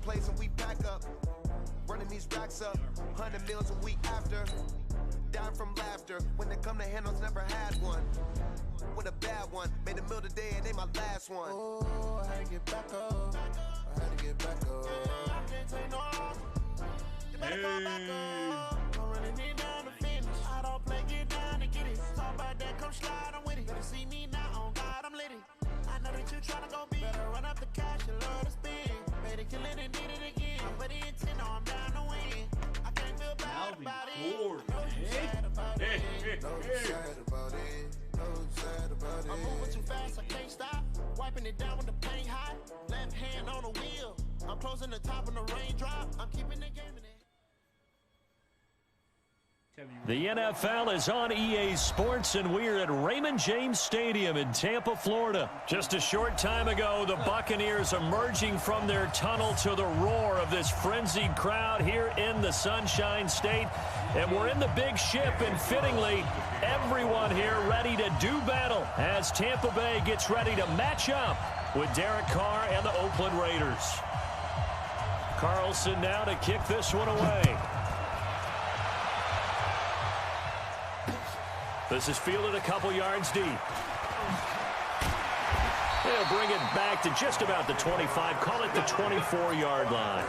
place and we pack up. Running these racks up, 100 meals a week after. Dying from laughter, when they come to handles, never had one. With a bad one, made a meal today and they my last one. Oh, I had to get back up, I had to get back up. I can't take no, you better go back up. I'm running it down to finish. I don't play, get down to get it. Talk about that, come slide, I'm with it. Better see me now, on God, I'm litty. I know that you tryna go big. Better run up the cash, you love to spend. Better kill it and did it again. I'm putting intent, no, I'm down to win. I can't feel bad about it. No, you sad about it. No, you sad about it. No, you sad about it. I'm moving too fast, I can't stop. Wiping it down with the paint hot. Left hand on the wheel. I'm closing the top on the raindrop. I'm keeping the game in it. The NFL is on EA Sports, and we're at Raymond James Stadium in Tampa, Florida. Just a short time ago, the Buccaneers emerging from their tunnel to the roar of this frenzied crowd here in the Sunshine State. And we're in the big ship, and fittingly, everyone here ready to do battle as Tampa Bay gets ready to match up with Derek Carr and the Oakland Raiders. Carlson now to kick this one away. This is fielded a couple yards deep. They'll bring it back to just about the 25. Call it the 24-yard line.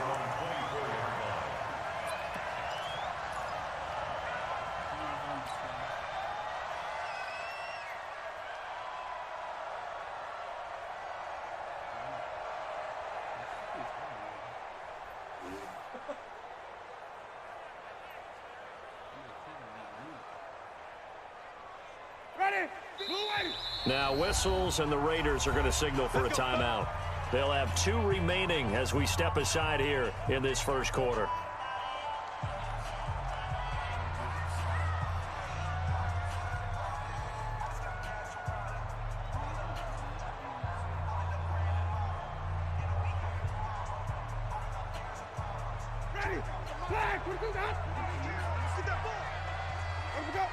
Now whistles, and the Raiders are going to signal for a timeout. They'll have 2 remaining as we step aside here in this first quarter. Ready? Flag! What do that? Get that ball! Let me go!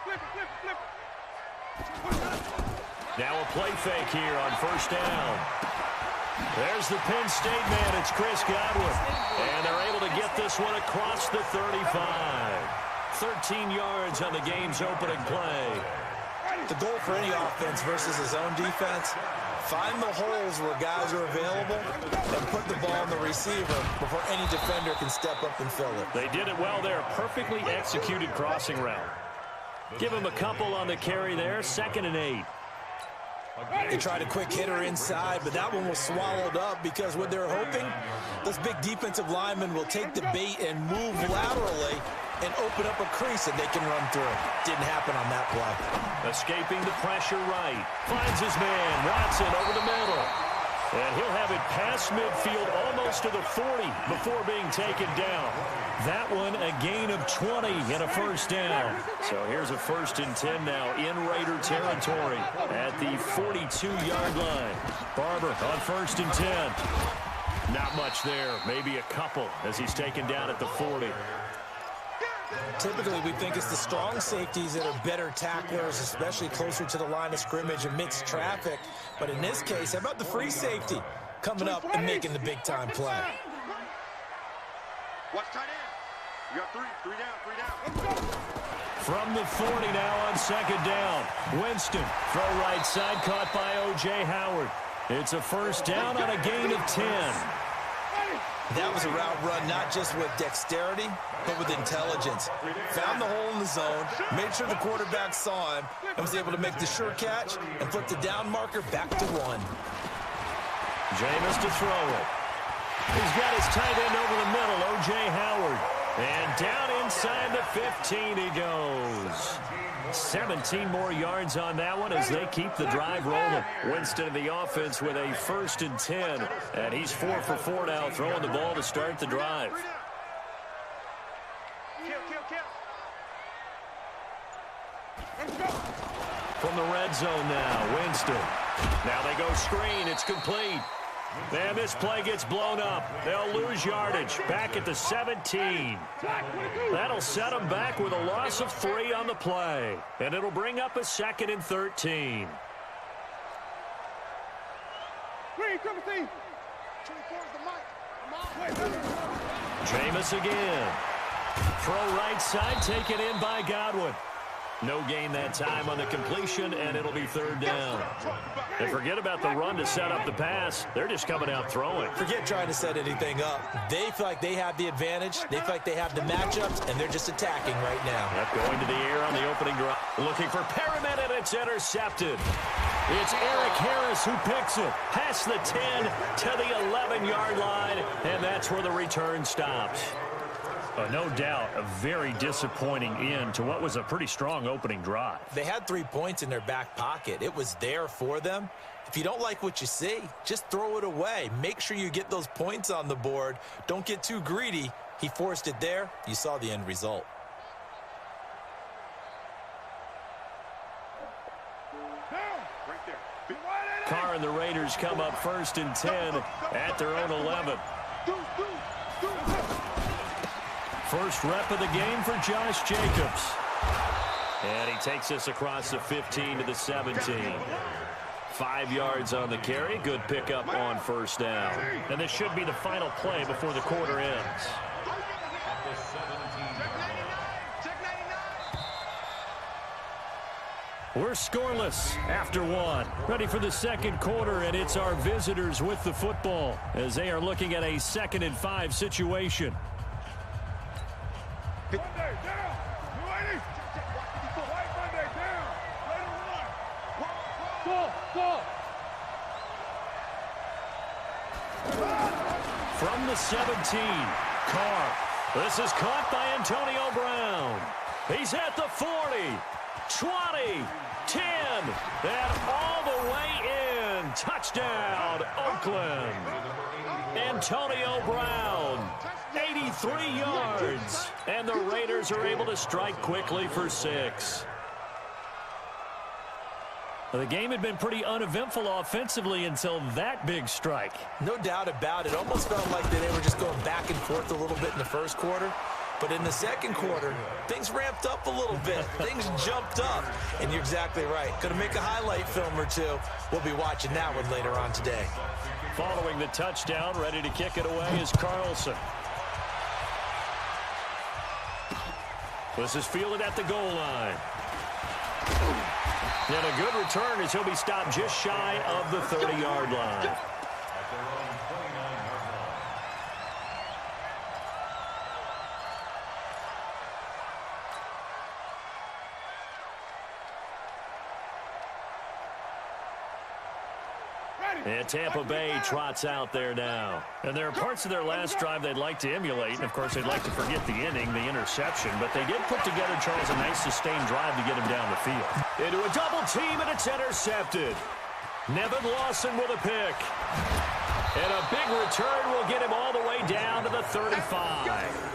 Flip it, flip it, flip it! Now a play fake here on first down. There's the Penn State man. It's Chris Godwin. And they're able to get this one across the 35. 13 yards on the game's opening play. The goal for any offense versus his own defense, find the holes where guys are available and put the ball on the receiver before any defender can step up and fill it. They did it well there. Perfectly executed crossing route. Give him a couple on the carry there. 2nd and 8. They tried a quick hitter inside, but that one was swallowed up because what they're hoping, those big defensive linemen will take the bait and move laterally and open up a crease that they can run through. Didn't happen on that play. Escaping the pressure right. Finds his man. Watson over the middle. And he'll have it past midfield almost to the 40 before being taken down. That one a gain of 20 and a first down. So here's a 1st and 10 now in Raider territory at the 42-yard line. Barber on 1st and 10. Not much there. Maybe a couple as he's taken down at the 40. Typically, we think it's the strong safeties that are better tacklers, especially closer to the line of scrimmage amidst traffic. But in this case, how about the free safety coming up and making the big-time play? Watch tight end. You got 3 down. From the 40 now on 2nd down. Winston, throw right side, caught by O.J. Howard. It's a first down on a gain of 10. That was a route run not just with dexterity, but with intelligence. Found the hole in the zone, made sure the quarterback saw him, and was able to make the sure catch and flip the down marker back to 1. Jameis to throw it. He's got his tight end over the middle, O.J. Howard. And down inside the 15 he goes. 17 more yards on that one as they keep the drive rolling. Winston in the offense with a 1st and 10. And he's 4 for 4 now, throwing the ball to start the drive. From the red zone now, Winston. Now they go screen. It's complete. And this play gets blown up. They'll lose yardage back at the 17. That'll set them back with a loss of 3 on the play. And it'll bring up a 2nd and 13. Jameis again. Throw right side, taken in by Godwin. No gain that time on the completion, and it'll be third down. And forget about the run to set up the pass. They're just coming out throwing. Forget trying to set anything up. They feel like they have the advantage. They feel like they have the matchups, and they're just attacking right now. Yep, going to the air on the opening drive. Looking for Perriman, and it's intercepted. It's Eric Harris who picks it. Past the 10 to the 11-yard line, and that's where the return stops. No doubt, a very disappointing end to what was a pretty strong opening drive. They had 3 points in their back pocket. It was there for them. If you don't like what you see, just throw it away. Make sure you get those points on the board. Don't get too greedy. He forced it there. You saw the end result. Carr and the Raiders come up 1st and 10 at their own 11. First rep of the game for Josh Jacobs. And he takes us across the 15 to the 17. 5 yards on the carry. Good pickup on first down. And this should be the final play before the quarter ends. We're scoreless after one. Ready for the second quarter, and it's our visitors with the football as they are looking at a 2nd and 5 situation. Monday down. Ready? White Monday down. Ball. From the 17, Carr. This is caught by Antonio Brown. He's at the 40, 20, 10, and all the way in. Touchdown, Oakland. Antonio Brown. 83 yards, and the Raiders are able to strike quickly for 6. The game had been pretty uneventful offensively until that big strike. No doubt about it. Almost felt like they were just going back and forth a little bit in the first quarter. But in the second quarter, things ramped up a little bit. Things jumped up. And you're exactly right. Going to make a highlight film or two. We'll be watching that one later on today. Following the touchdown, ready to kick it away is Carlson. This is fielded at the goal line. And a good return as he'll be stopped just shy of the 30-yard line. And Tampa Bay trots out there now. And there are parts of their last drive they'd like to emulate. And, of course, they'd like to forget the inning, the interception. But they did put together, Charles, a nice sustained drive to get him down the field. Into a double team, and it's intercepted. Nevin Lawson with a pick. And a big return will get him all the way down to the 35.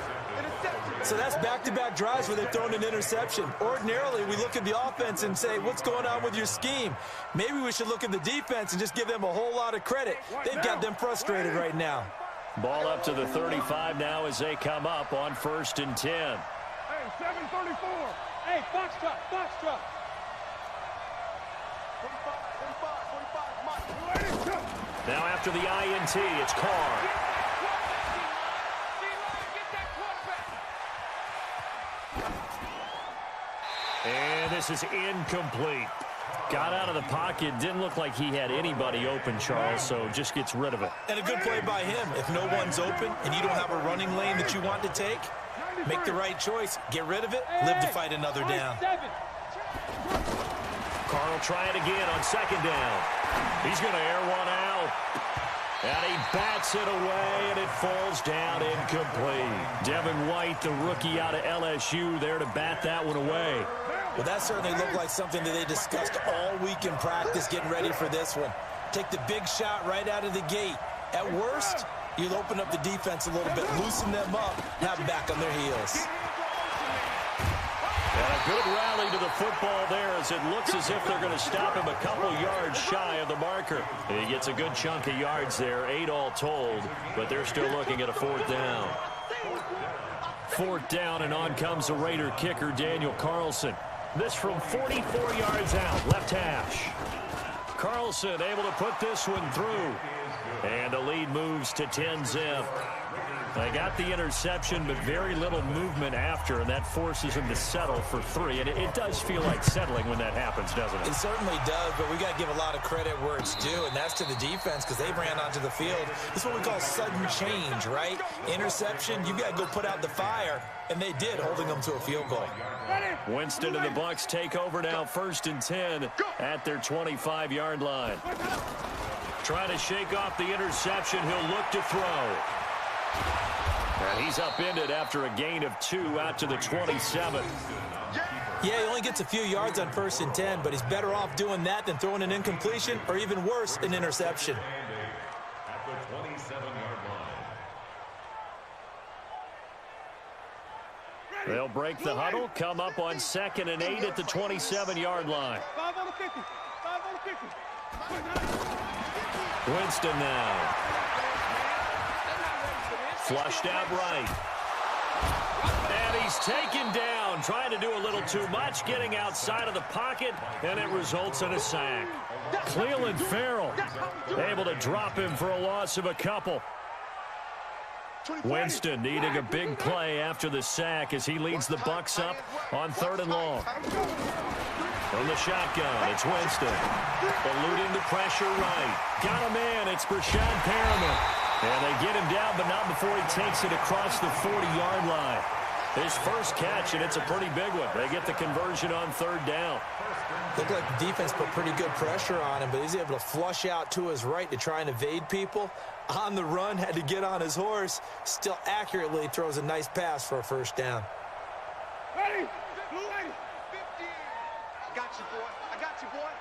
So that's back-to-back drives where they've thrown an interception. Ordinarily, we look at the offense and say, what's going on with your scheme? Maybe we should look at the defense and just give them a whole lot of credit. They've got them frustrated right now. Ball up to the 35 now as they come up on 1st and 10. Hey, 7:34. Hey, box truck. 45, come on. Now after the INT, it's Carr. And this is incomplete. Got out of the pocket. Didn't look like he had anybody open, Charles, so just gets rid of it. And a good play by him. If no one's open and you don't have a running lane that you want to take, make the right choice. Get rid of it. Live to fight another down. Carr will try it again on 2nd down. He's going to air one out. And he bats it away, and it falls down incomplete. Devin White, the rookie out of LSU, there to bat that one away. Well, that certainly looked like something that they discussed all week in practice, getting ready for this one. Take the big shot right out of the gate. At worst, you'll open up the defense a little bit, loosen them up, have them back on their heels. And a good rally to the football there as it looks as if they're going to stop him a couple yards shy of the marker. He gets a good chunk of yards there, 8 all told, but they're still looking at a 4th down. 4th down, and on comes the Raider kicker, Daniel Carlson. This from 44 yards out, left hash. Carlson able to put this one through. And the lead moves to 10-zip. They got the interception, but very little movement after, and that forces them to settle for 3. And it does feel like settling when that happens, doesn't it? It certainly does, but we got to give a lot of credit where it's due, and that's to the defense because they ran onto the field. This is what we call sudden change, right? Interception, you got to go put out the fire, and they did, holding them to a field goal. Winston and the Bucs take over now, 1st and 10 at their 25-yard line. Trying to shake off the interception. He'll look to throw. And he's upended after a gain of 2 out to the 27. Yeah, he only gets a few yards on 1st and 10, but he's better off doing that than throwing an incompletion or even worse, an interception. At the 27-yard line. They'll break the huddle, come up on 2nd and 8 at the 27-yard line. 5 on the 50. 5 on the 50. Winston now. Flushed out right. And he's taken down, trying to do a little too much, getting outside of the pocket, and it results in a sack. Clelin Ferrell able to drop him for a loss of a couple. Winston needing a big play after the sack as he leads the Bucs up on 3rd and long. From the shotgun, it's Winston. Eluding the pressure right. Got a man, it's Breshad Perriman. And they get him down, but not before he takes it across the 40-yard line. His first catch, and it's a pretty big one. They get the conversion on 3rd down. Looked like the defense put pretty good pressure on him, but he's able to flush out to his right to try and evade people. On the run, had to get on his horse. Still accurately throws a nice pass for a 1st down. Ready? Blue ready. 50. I got you, boy. I got you, boy.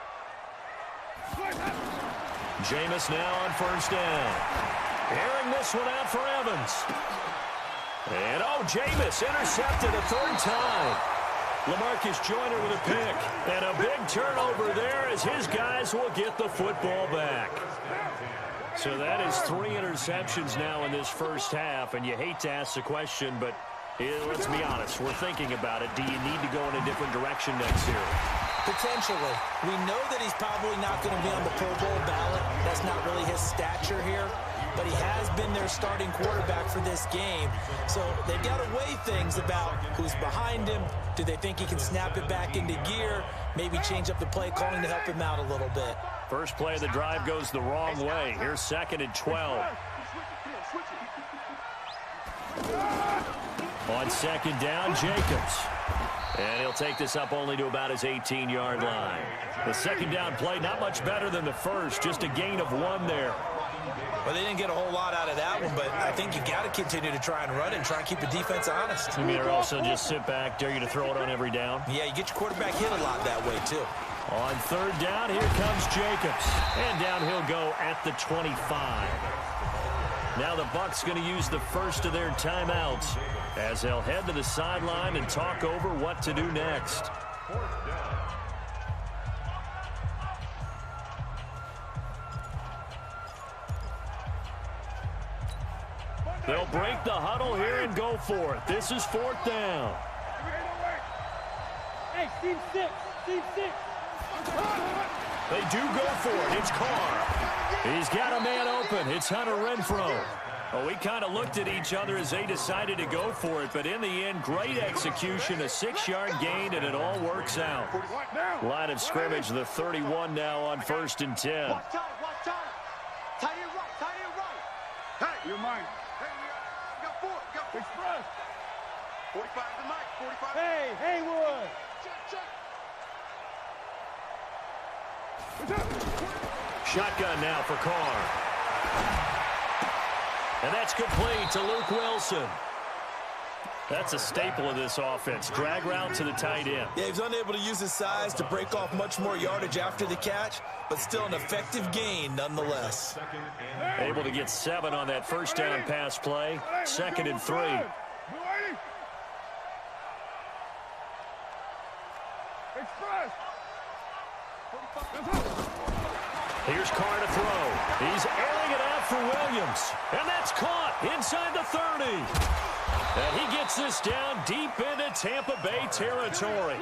Jameis now on 1st down. Airing this one out for Evans. And, Jameis intercepted a 3rd time. LaMarcus Joyner with a pick. And a big turnover there as his guys will get the football back. So that is 3 interceptions now in this first half. And you hate to ask the question, but let's be honest. We're thinking about it. Do you need to go in a different direction next year? Potentially. We know that he's probably not going to be on the Pro Bowl ballot. That's not really his stature here. But he has been their starting quarterback for this game. So they've got to weigh things about who's behind him. Do they think he can snap it back into gear? Maybe change up the play calling to help him out a little bit. First play of the drive goes the wrong way. Here's 2nd and 12. On 2nd down, Jacobs. And he'll take this up only to about his 18-yard line. The 2nd down play, not much better than the first. Just a gain of 1 there. Well, they didn't get a whole lot out of that one, but I think you got to continue to try and run and try and keep the defense honest. You mean also just sit back, dare you to throw it on every down? Yeah, you get your quarterback hit a lot that way, too. On 3rd down, here comes Jacobs. And down he'll go at the 25. Now the Bucs going to use the first of their timeouts as they'll head to the sideline and talk over what to do next. They'll break the huddle here and go for it. This is 4th down. Hey, team 6. Team 6. They do go for it. It's Carr. He's got a man open. It's Hunter Renfrow. Well, we kind of looked at each other as they decided to go for it, but in the end, great execution, a 6-yard gain, and it all works out. Line of scrimmage, the 31 now on 1st and 10. Watch time. Tight end right. Hey, you're mine. Hey, we got 4. Express. 45 to the mic. 45. Hey, Haywood. Check. Shotgun now for Carr. And that's complete to Luke Wilson. That's a staple of this offense. Drag route to the tight end. Yeah, he was unable to use his size to break off much more yardage after the catch, but still an effective gain nonetheless. Able to get 7 on that 1st down pass play. 2nd and 3. Express. Here's Carr to throw. He's airing it out for Williams. And that's caught inside the 30. And he gets this down deep into Tampa Bay territory.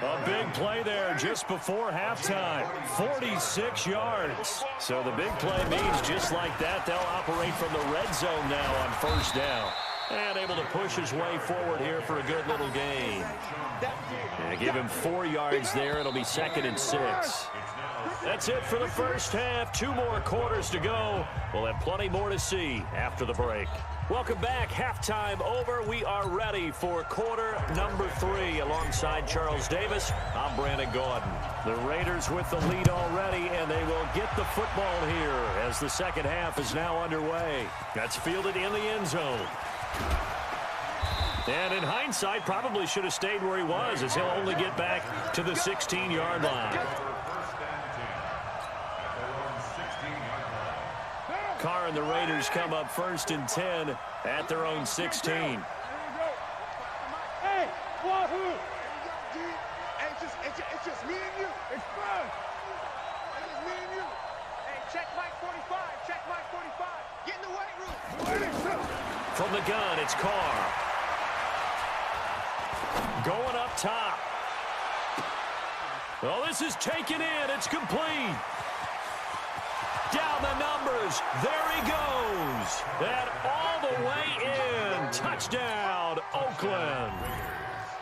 A big play there just before halftime. 46 yards. So the big play means just like that, they'll operate from the red zone now on first down. And able to push his way forward here for a good little gain. And give him 4 yards there. It'll be 2nd and 6. That's it for the first half. 2 more quarters to go. We'll have plenty more to see after the break. Welcome back. Halftime over. We are ready for quarter number 3. Alongside Charles Davis, I'm Brandon Gaudin. The Raiders with the lead already, and they will get the football here as the second half is now underway. That's fielded in the end zone. And in hindsight, probably should have stayed where he was, as he'll only get back to the 16-yard line. Carr and the Raiders come up 1st and 10 at their own 16. Hey, Wahoo! It's just me and you. It's fun. It's just me and you. Hey, check Mike 45. Check Mike 45. Get in the weight room. From the gun, it's Carr. Going up top. Well, this is taken in. It's complete. Down the numbers. There he goes. And all the way in. Touchdown, Oakland.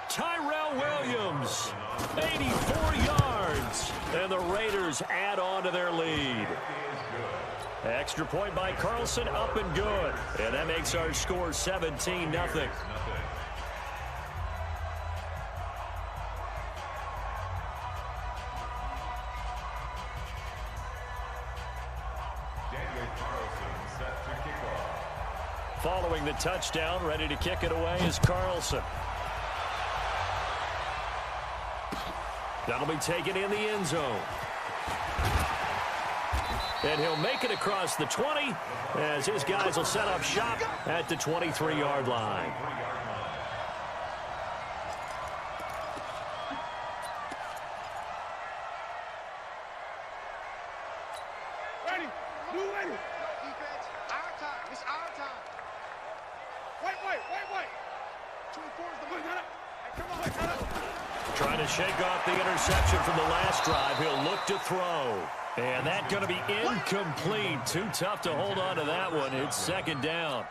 Tyrell Williams, 84 yards. And the Raiders add on to their lead. Extra point by Carlson, up and good. And that makes our score 17-0. Following the touchdown, ready to kick it away is Carlson. That'll be taken in the end zone. And he'll make it across the 20 as his guys will set up shop at the 23-yard line. Ready? Blue ready. Defense, our time. It's our time. Wait. 24 is the move. Hey, come on. Trying to shake off the interception from the last drive. He'll look to throw. And that's going to be incomplete. Too tough to hold on to that one. It's 2nd down.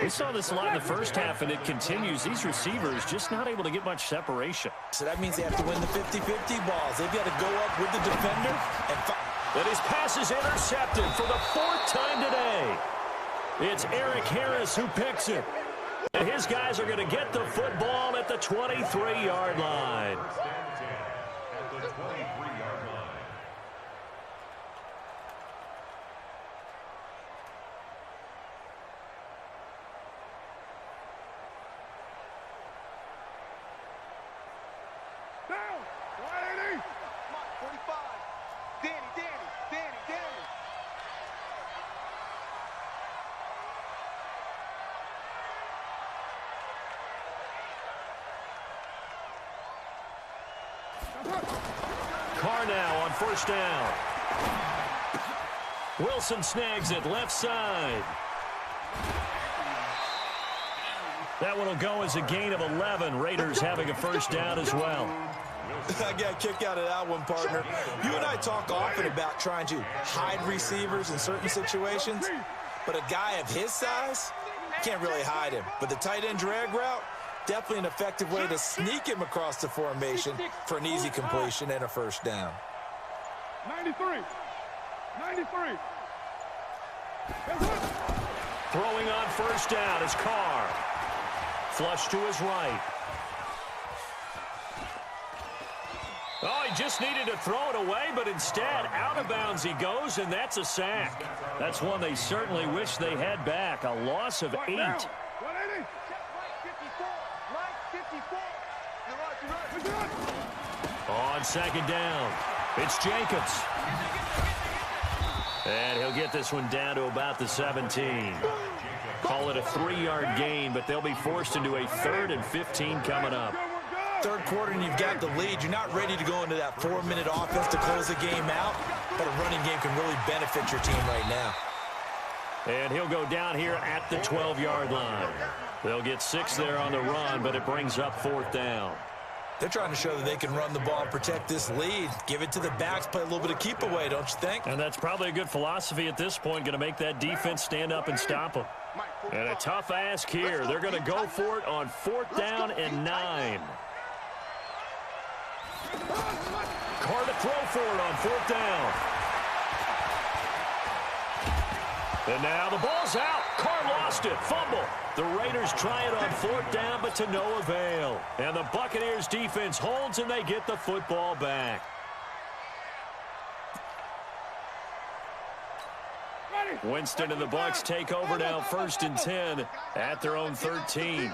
We saw this a lot in the first half, and it continues. These receivers just not able to get much separation. So that means they have to win the 50-50 balls. They've got to go up with the defender. And his pass is intercepted for the 4th time today. It's Eric Harris who picks it. And his guys are going to get the football at the 23-yard line. At the 23-yard line. Down. 180. Come on, 45. Danny. Carr now on 1st down. Wilson snags it left side. That one will go as a gain of 11. Raiders having a 1st down as well. I got a kick out of that one, partner. You and I talk often about trying to hide receivers in certain situations, but a guy of his size can't really hide him. But the tight end drag route, definitely an effective way to sneak him across the formation for an easy completion and a 1st down. 93. Throwing on 1st down is Carr. Flush to his right. Oh, he just needed to throw it away, but instead, out of bounds he goes, and that's a sack. That's one they certainly wish they had back. A loss of 8. 180. Check Mike 54. Mike 54. On 2nd down, it's Jacobs. And he'll get this one down to about the 17. Call it a 3-yard gain, but they'll be forced into a 3rd and 15 coming up. 3rd quarter and you've got the lead. You're not ready to go into that 4-minute offense to close the game out. but a running game can really benefit your team right now. And he'll go down here at the 12-yard line. They'll get 6 there on the run, but it brings up 4th down. They're trying to show that they can run the ball and protect this lead. Give it to the backs, play a little bit of keep away, don't you think? And that's probably a good philosophy at this point, going to make that defense stand up and stop them. And a tough ask here. They're going to go for it on 4th down and 9. Carr to throw for it on 4th down. And now the ball's out. Carr lost it. Fumble. The Raiders try it on 4th down, but to no avail. And the Buccaneers defense holds, and they get the football back. Winston and the Bucs take over now, 1st and 10 at their own 13.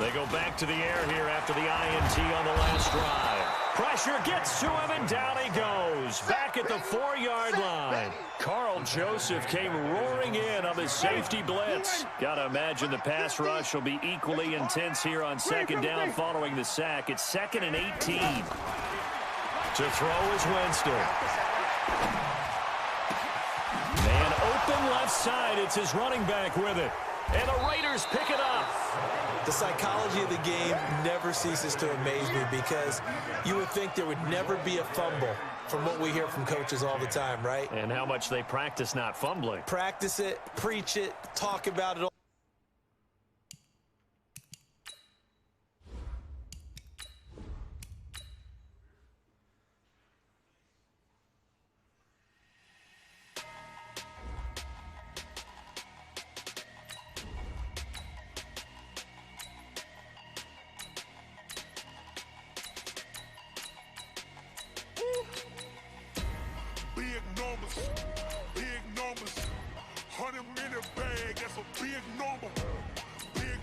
They go back to the air here after the INT on the last drive. Pressure gets to him, and down he goes. Back at the 4-yard line. Carl Joseph came roaring in on the safety blitz. Got to imagine the pass rush will be equally intense here on 2nd down following the sack. It's 2nd and 18. To throw is Winston. Man open left side. It's his running back with it. And the Raiders pick it up. The psychology of the game never ceases to amaze me because you would think there would never be a fumble from what we hear from coaches all the time, right? And how much they practice not fumbling. Practice it, preach it, talk about it all. Big numbers, 100-minute bag, that's a big number. Big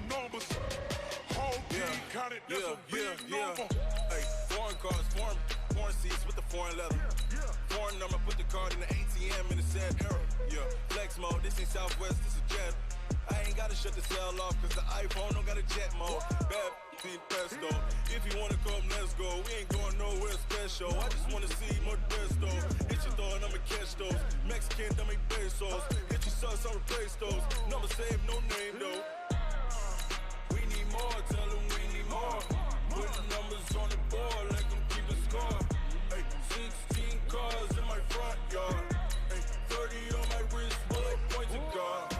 numbers, whole team counted, that's a big number. Hey, foreign cars, foreign seats with the foreign leather. Foreign number, put the card in the ATM in the sad era. Yeah, flex mode, this ain't Southwest, this is Jet. I ain't gotta shut the cell off, cause the iPhone don't got a jet mode. Bad pesto. If you wanna come, let's go. We ain't going nowhere special. I just wanna see more pesto. Hit your thought, I'ma catch those. Mexican, don't make pesos. Hit your sauce, I'll replace those. Number save, no name though. We need more, tell them we need more. Put the numbers on the board, like them keep a score. Hey, 16 cars in my front yard. Hey, 30 on my wrist, bullet point to God.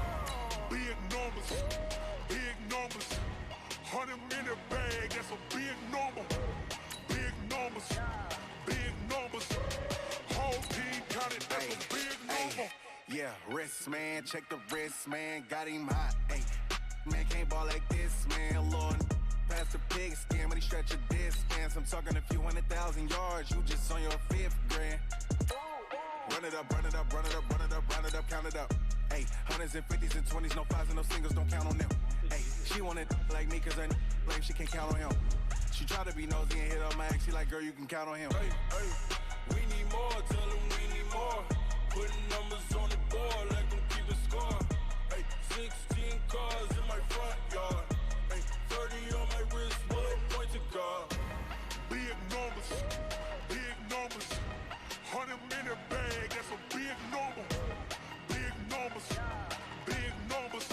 Big numbers, 100-minute bag, that's a big number. Big numbers, whole team counted, that's a big number. Yeah, wrist man, check the wrist man, got him hot. Ay, man can't ball like this, man. Lord, past the pig skin when he stretch a distance. I'm talking a few 100,000 yards, you just on your 5th grand. Run it up, count it up. Hey, 100s and 50s and 20s, no 5s and no singles, don't count on them. Hey, she wanted like me cause her blame, she can't count on him. She try to be nosy and hit up my ex, she like, girl, you can count on him. Hey, we need more, tell them we need more. Putting numbers on the board, like them keep a score. Hey, 16 cars in my front yard. Hey, 30 on my wrist, bullet point to God. Big numbers, 100-minute bag, that's a big number. Big numbers,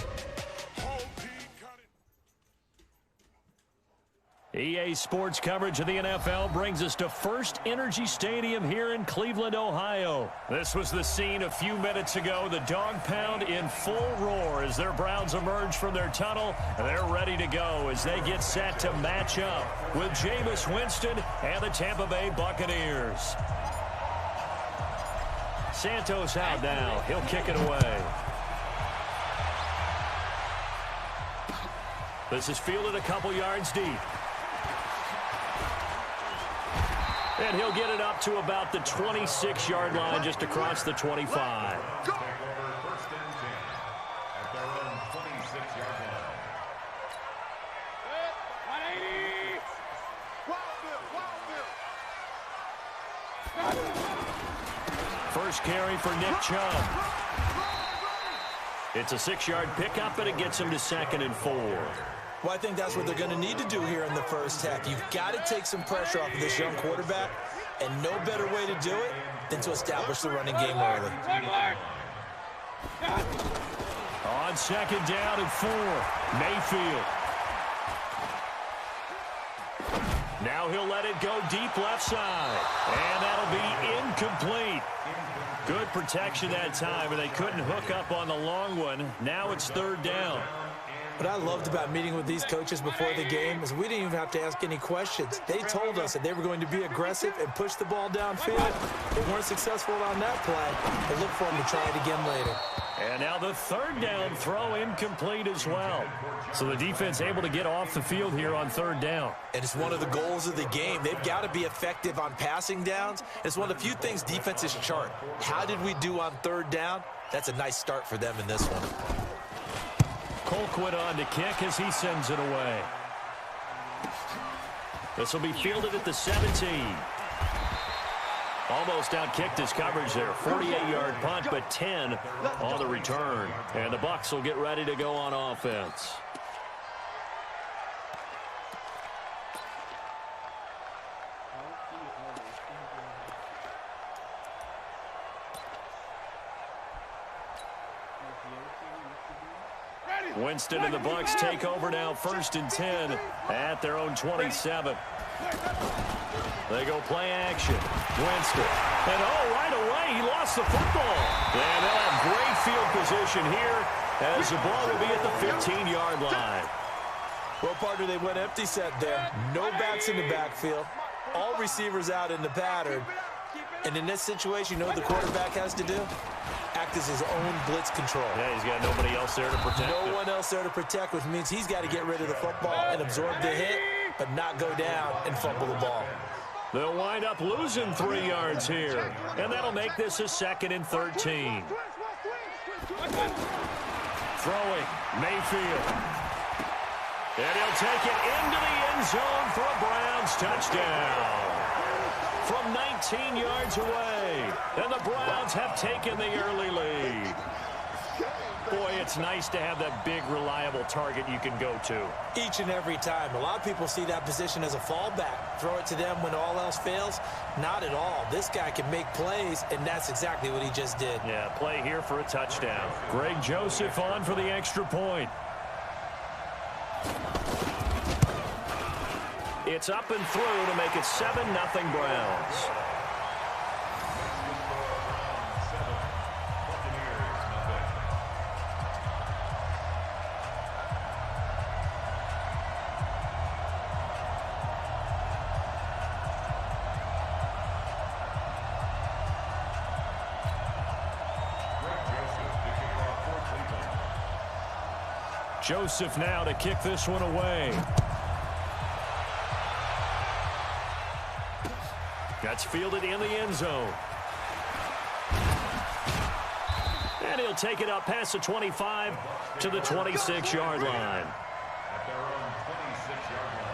whole team counted. EA Sports coverage of the NFL brings us to First Energy Stadium here in Cleveland, Ohio. This was the scene a few minutes ago. The dog pound in full roar as their Browns emerge from their tunnel. And they're ready to go as they get set to match up with Jameis Winston and the Tampa Bay Buccaneers. Santos out now. He'll kick it away. This is fielded a couple yards deep. And he'll get it up to about the 26-yard line, just across the 25. Take over 1st and 10 at their own 26-yard line. 180. First carry for Nick Chubb. It's a 6-yard pickup, but it gets him to 2nd and 4. Well, I think that's what they're going to need to do here in the first half. You've got to take some pressure off of this young quarterback And no better way to do it than to establish the running game early. On second down and 4, Mayfield. Now he'll let it go deep left side. And that'll be incomplete. Good protection that time, and they couldn't hook up on the long one. Now it's third down. What I loved about meeting with these coaches before the game is we didn't even have to ask any questions. They told us that they were going to be aggressive and push the ball downfield. They weren't successful on that play, but look for them to try it again later. And now the third down throw incomplete as well. So the defense able to get off the field here on third down. And it's one of the goals of the game. They've got to be effective on passing downs. It's one of the few things defenses chart. How did we do on third down? That's a nice start for them in this one. Colquitt on to kick as he sends it away. This will be fielded at the 17. Almost outkicked his coverage there. 48-yard punt, but 10 on the return. And the Bucs will get ready to go on offense. Winston and the Bucs take over now, 1st and 10 at their own 27. They go play action. Winston. And right away, he lost the football. And they'll have great field position here as the ball will be at the 15-yard line. Well, partner, they went empty set there. No backs in the backfield. All receivers out in the pattern. And in this situation, you know what the quarterback has to do? Act as his own blitz control. Yeah, he's got nobody else there to protect. No one else there to protect, which means he's got to get rid of the football and absorb the hit, but not go down and fumble the ball. They'll wind up losing 3 yards here, and that'll make this a 2nd and 13. Throwing, Mayfield. And he'll take it into the end zone for a Browns touchdown. From 19 yards away, and the Browns have taken the early lead. Boy, it's nice to have that big, reliable target you can go to. Each and every time. A lot of people see that position as a fallback. Throw it to them when all else fails. Not at all. This guy can make plays, and that's exactly what he just did. Yeah, play here for a touchdown. Greg Joseph on for the extra point. It's up and through to make it 7-0 Browns. Joseph now to kick this one away. That's fielded in the end zone. And he'll take it up past the 25 to the 26-yard line. At their own 26-yard line.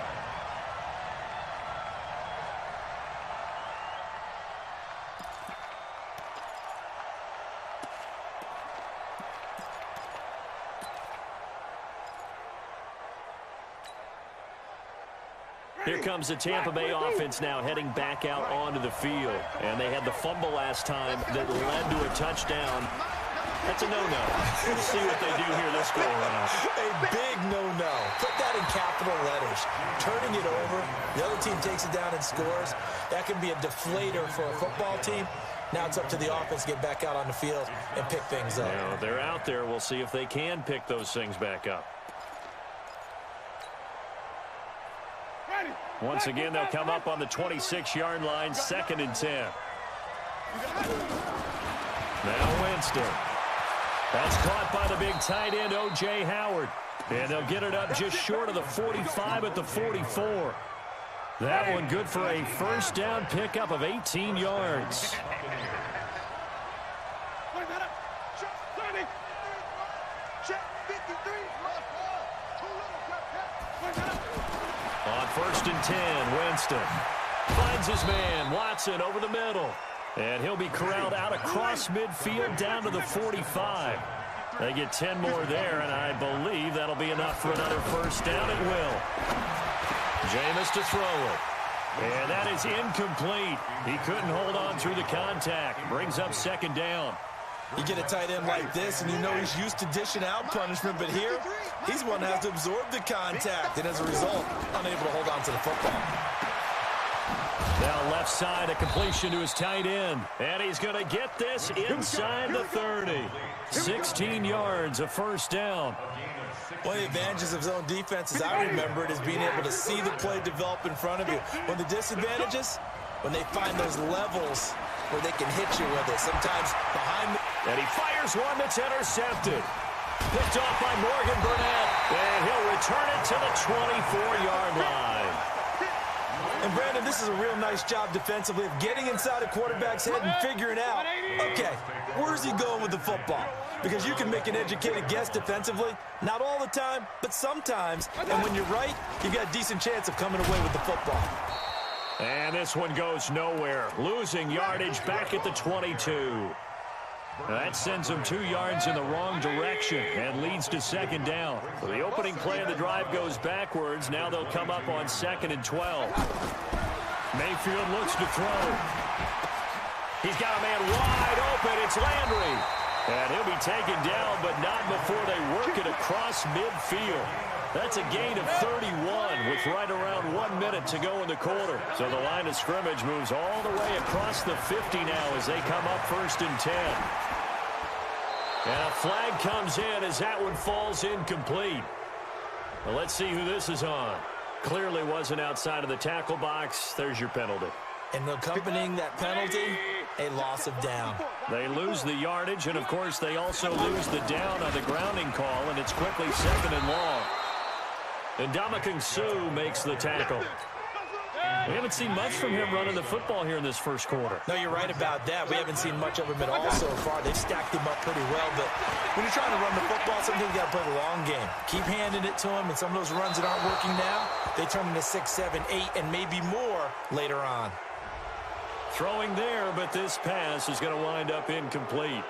Here comes the Tampa Bay offense now heading back out onto the field. And they had the fumble last time that led to a touchdown. That's a no-no. We'll see what they do here this go around. A big no-no. Put that in capital letters. Turning it over, the other team takes it down and scores. That can be a deflator for a football team. Now it's up to the offense to get back out on the field and pick things up. Now, they're out there. We'll see if they can pick those things back up. Once again, they'll come up on the 26-yard line, 2nd and 10. Now Winston. That's caught by the big tight end, O.J. Howard. And they'll get it up just short of the 45 at the 44. That one good for a first down pickup of 18 yards. On 1st and 10, Winston finds his man, Watson, over the middle. And he'll be corralled out across midfield down to the 45. They get 10 more there, and I believe that'll be enough for another first down. It will. Jameis to throw it. And that is incomplete. He couldn't hold on through the contact. Brings up second down. You get a tight end like this, and you know he's used to dishing out punishment, but here, he's one that has to absorb the contact, and as a result, unable to hold on to the football. Now left side, a completion to his tight end. And he's going to get this inside the 30. 16 yards, a first down. One of the advantages of zone defense, as I remember it, is being able to see the play develop in front of you. One of the disadvantages, when they find those levels where they can hit you with it. Sometimes behind the... And he fires one that's intercepted. Picked off by Morgan Burnett. And he'll return it to the 24-yard line. And Brandon, this is a real nice job defensively of getting inside a quarterback's head and figuring out, okay, where's he going with the football? Because you can make an educated guess defensively, not all the time, but sometimes. And when you're right, you've got a decent chance of coming away with the football. And this one goes nowhere. Losing yardage back at the 22. That sends them 2 yards in the wrong direction and leads to second down. So the opening play of the drive goes backwards. Now they'll come up on 2nd and 12. Mayfield looks to throw. He's got a man wide open. It's Landry. And he'll be taken down, but not before they work it across midfield. That's a gain of 31 with right around 1 minute to go in the quarter. So the line of scrimmage moves all the way across the 50 now as they come up 1st and 10. And a flag comes in as that one falls incomplete. Well, let's see who this is on. Clearly wasn't outside of the tackle box. There's your penalty. And accompanying that penalty, a loss of down. They lose the yardage, and, of course, they also lose the down on the grounding call, and it's quickly 2nd and long. And Ndamukong Suh makes the tackle. We haven't seen much from him running the football here in this first quarter. No, you're right about that. We haven't seen much of him at all so far. They've stacked him up pretty well, but when you're trying to run the football, sometimes you got to play the long game. Keep handing it to him, and some of those runs that aren't working now, they turn into 6, 7, 8, and maybe more later on. Throwing there, but this pass is going to wind up incomplete.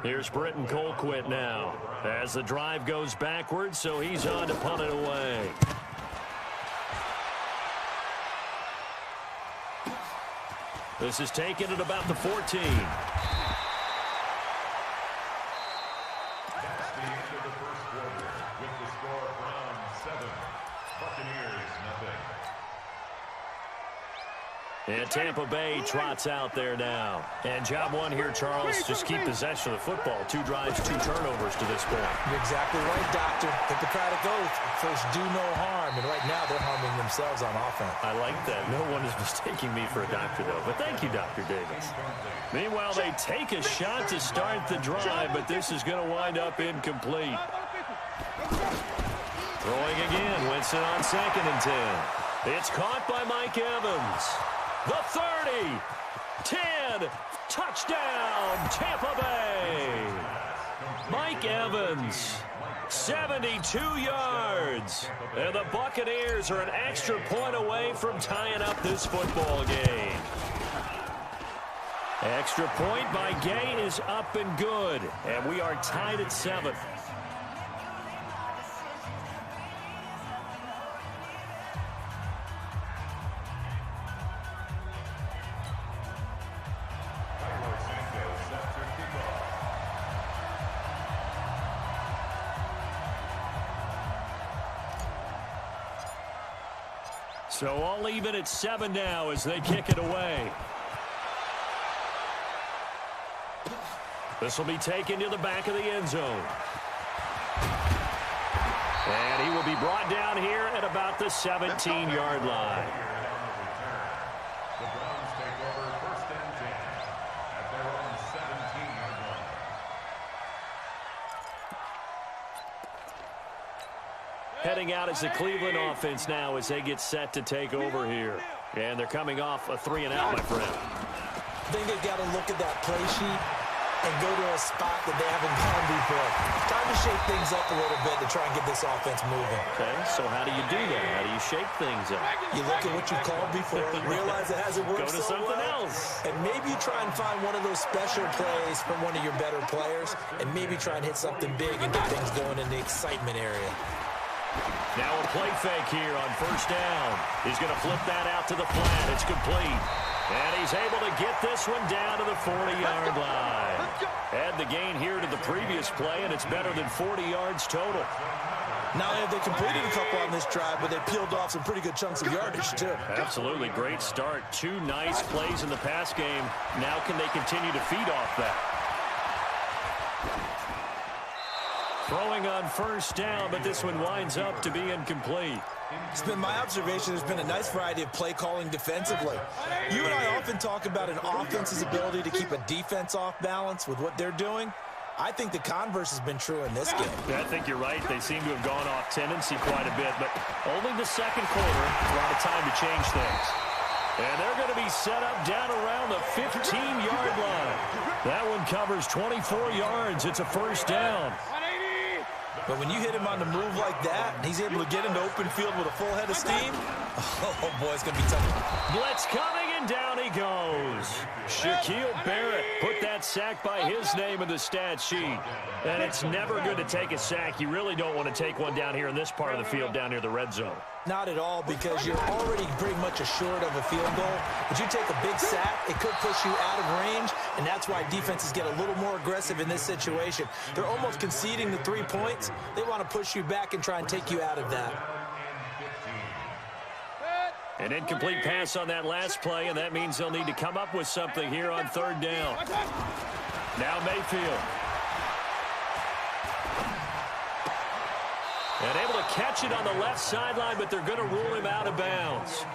Here's Britton Colquitt now as the drive goes backwards, so he's on to punt it away. This is taken at about the 14. That's the end of the first quarter with the score Browns 7, Buccaneers 0. And Tampa Bay trots out there now. And job one here, Charles, just keep possession of the football. 2 drives, 2 turnovers to this point. You're exactly right, Doctor. Hippocratic oath. First, do no harm. And right now, they're harming themselves on offense. I like that. No one is mistaking me for a doctor, though. But thank you, Dr. Davis. Meanwhile, they take a shot to start the drive, but this is going to wind up incomplete. Throwing again. Winston on 2nd and 10. It's caught by Mike Evans. The 30, 10, touchdown, Tampa Bay. Mike Evans, 72 yards. And the Buccaneers are an extra point away from tying up this football game. Extra point by Gay is up and good. And we are tied at 7. So all even at 7 now as they kick it away. This will be taken to the back of the end zone. And he will be brought down here at about the 17-yard line. The Browns take over 1st and 10 at their own 17-yard line. Heading out is the Cleveland offense now as they get set to take over here. And they're coming off a 3-and-out, my friend. I think they've got to look at that play sheet and go to a spot that they haven't gone before. Time to shake things up a little bit to try and get this offense moving. Okay, so how do you do that? How do you shake things up? You look at what you called before, realize it hasn't worked Go to so something well, else. and maybe try and find one of those special plays from one of your better players, and maybe try and hit something big and get things going in the excitement area. Now a play fake here on first down. He's going to flip that out to the flat. It's complete. And he's able to get this one down to the 40-yard line. Had the gain here to the previous play, and it's better than 40 yards total. Not only have they completed a couple on this drive, but they peeled off some pretty good chunks of yardage, too. Absolutely great start. 2 nice plays in the pass game. Now can they continue to feed off that? Throwing on first down, but this one winds up to be incomplete. It's been my observation there's been a nice variety of play calling defensively. You and I often talk about an offense's ability to keep a defense off balance with what they're doing. I think the converse has been true in this game. Yeah, I think you're right. They seem to have gone off tendency quite a bit, but only the second quarter, a lot of time to change things. And they're going to be set up down around the 15-yard line. That one covers 24 yards. It's a first down. But when you hit him on the move like that, and he's able to get into open field with a full head of steam, oh boy, it's going to be tough. Blitz coming, and down he goes. Shaquille Barrett put that sack by his name in the stat sheet. And it's never good to take a sack. You really don't want to take one down here in this part of the field, down near the red zone. Not at all, because you're already pretty much assured of a field goal. But you take a big sack, it could push you out of range, and that's why defenses get a little more aggressive in this situation. They're almost conceding the 3 points. They want to push you back and try and take you out of that. An incomplete pass on that last play, and that means they'll need to come up with something here on third down. Now Mayfield. And able to catch it on the left sideline, but they're going to rule him out of bounds.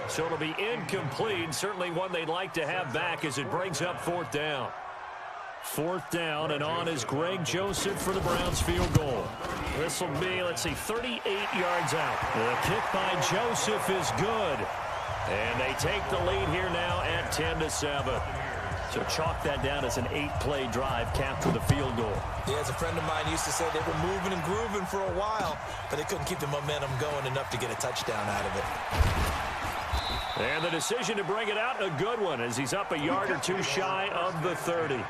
So it'll be incomplete. Certainly one they'd like to have back as it brings up fourth down. Fourth down, and on is Greg Joseph for the Browns field goal. This will be, let's see, 38 yards out. The kick by Joseph is good. And they take the lead here now at 10-7. So chalk that down as an 8-play drive capped with a field goal. Yeah, as a friend of mine used to say, they were moving and grooving for a while, but they couldn't keep the momentum going enough to get a touchdown out of it. And the decision to bring it out, a good one, as he's up a yard or two shy of the 30.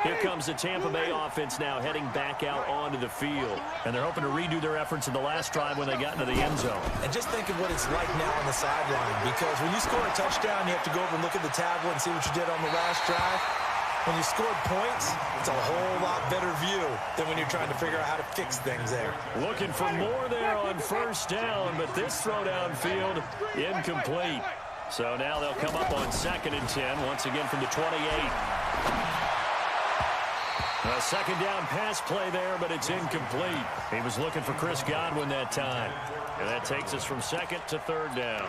Here comes the Tampa Bay offense now heading back out onto the field. And they're hoping to redo their efforts in the last drive when they got into the end zone. And just think of what it's like now on the sideline, because when you score a touchdown, you have to go over and look at the tablet and see what you did on the last drive. When you scored points, it's a whole lot better view than when you're trying to figure out how to fix things there. Looking for more there on first down, but this throw downfield incomplete. So now they'll come up on 2nd and 10, once again from the 28. A second down pass play there, but it's incomplete. He was looking for Chris Godwin that time. And that takes us from 2nd to 3rd down.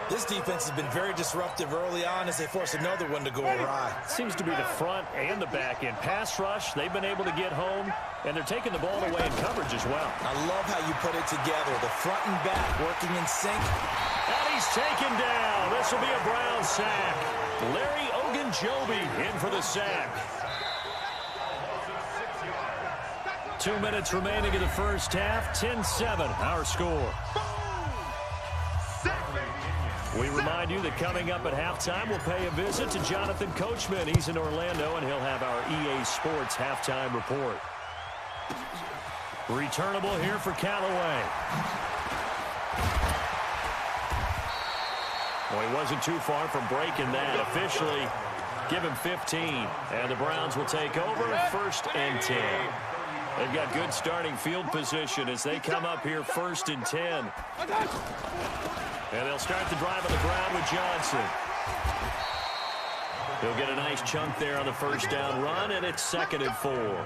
This defense has been very disruptive early on as they force another one to go awry. Seems to be the front and the back end. Pass rush, they've been able to get home, and they're taking the ball away in coverage as well. I love how you put it together. The front and back working in sync. And he's taken down. This will be a Brown sack. Larry Ogunjobi in for the sack. 2 minutes remaining in the first half. 10-7, our score. We remind you that coming up at halftime, we'll pay a visit to Jonathan Coachman. He's in Orlando, and he'll have our EA Sports halftime report. Returnable here for Callaway. Well, he wasn't too far from breaking that. Officially, give him 15. And the Browns will take over 1st and 10. They've got good starting field position as they come up here 1st and 10. And they'll start the drive on the ground with Johnson. He'll get a nice chunk there on the first down run, and it's 2nd and 4.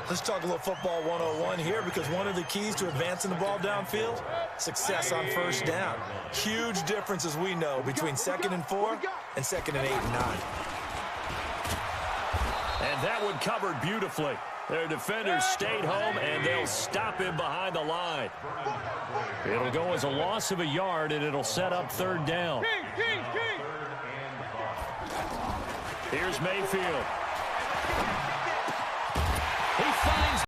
Let's talk a little football 101 here, because one of the keys to advancing the ball downfield, success on first down. Huge difference, as we know, between 2nd and 4 and 2nd and 8 and 9. And that one covered beautifully. Their defenders stayed home, and they'll stop him behind the line. It'll go as a loss of a yard, and it'll set up 3rd down. Here's Mayfield. He finds